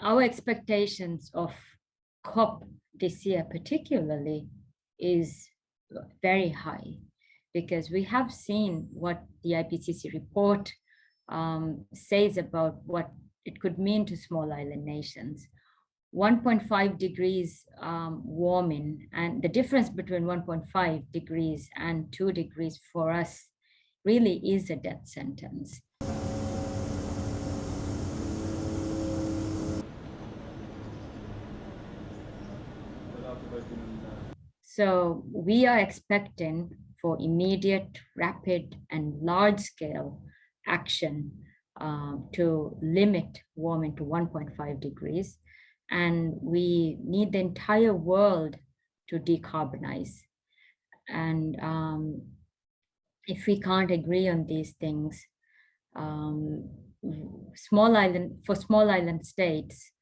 our expectations of COP this year particularly is very high, because we have seen what the IPCC report says about what it could mean to small island nations. 1.5 degrees warming, and the difference between 1.5 degrees and 2 degrees for us really is a death sentence. So we are expecting for immediate, rapid, and large-scale action to limit warming to 1.5 degrees. And we need the entire world to decarbonize. And if we can't agree on these things, small island states,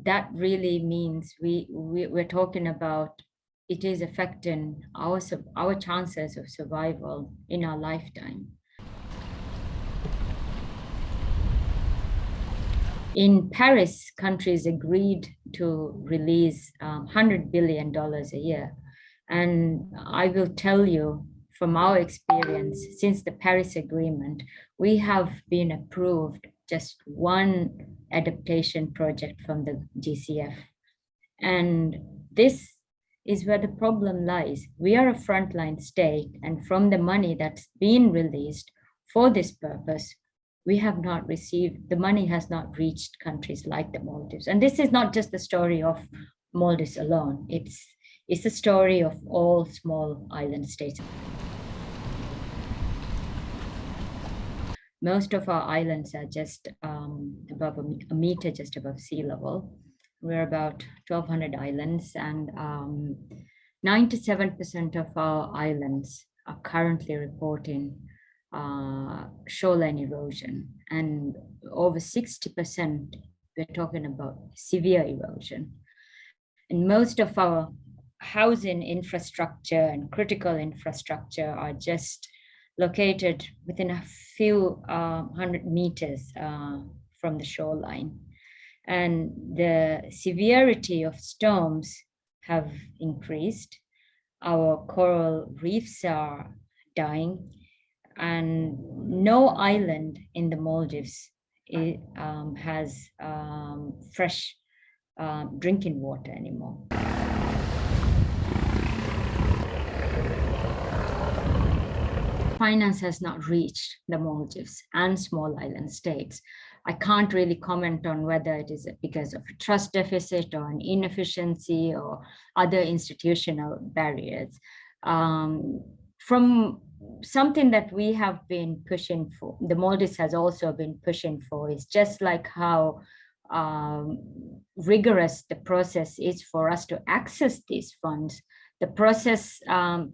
that really means we're talking about it is affecting our chances of survival in our lifetime. In Paris, countries agreed to release $100 billion a year. And I will tell you from our experience, since the Paris Agreement, we have been approved just one adaptation project from the GCF. And this is where the problem lies. We are a frontline state, and from the money that's been released for this purpose, we have not received, the money has not reached countries like the Maldives. And this is not just the story of Maldives alone. It's the story of all small island states. Most of our islands are just above a meter, just above sea level. We're about 1,200 islands, and 97% of our islands are currently reporting shoreline erosion, and over 60% we're talking about severe erosion. And most of our housing infrastructure and critical infrastructure are just located within a few 100 meters from the shoreline. And the severity of storms have increased. Our coral reefs are dying, and no island in the Maldives has fresh drinking water anymore. Finance has not reached the Maldives and small island states. I can't really comment on whether it is because of a trust deficit or an inefficiency or other institutional barriers. From something that we have been pushing for, the Maldives has also been pushing for, is just like how rigorous the process is for us to access these funds. The process for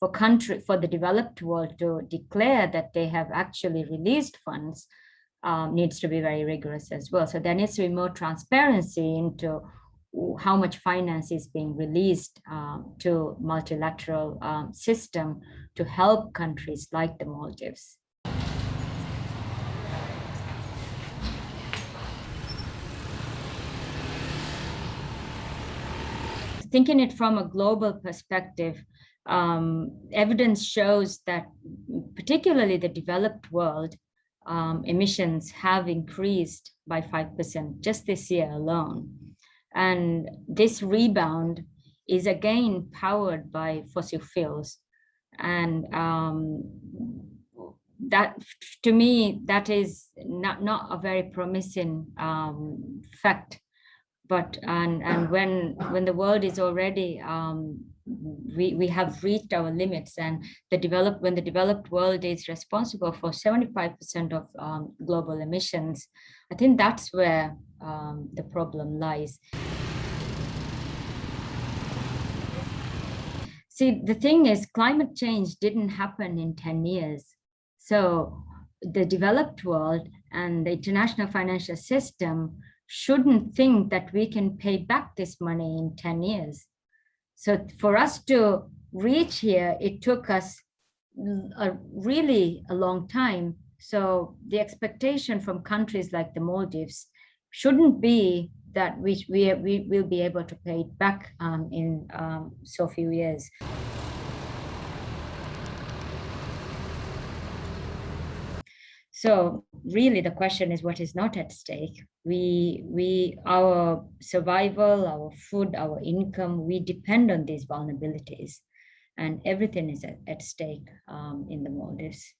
the developed world to declare that they have actually released funds needs to be very rigorous as well. So there needs to be more transparency into how much finance is being released to multilateral system to help countries like the Maldives. Thinking it from a global perspective, evidence shows that particularly the developed world emissions have increased by 5% just this year alone. And this rebound is again powered by fossil fuels. And that, to me, that is not a very promising fact. But and when the world is already we have reached our limits, and when the developed world is responsible for 75% of global emissions, I think that's where the problem lies. See, the thing is, climate change didn't happen in 10 years. So the developed world and the international financial system shouldn't think that we can pay back this money in 10 years. So for us to reach here, it took us really a long time. So the expectation from countries like the Maldives shouldn't be that we will be able to pay it back in so few years. So really the question is what is not at stake. Our survival, our food, our income, we depend on these vulnerabilities, and everything is at stake in the Maldives.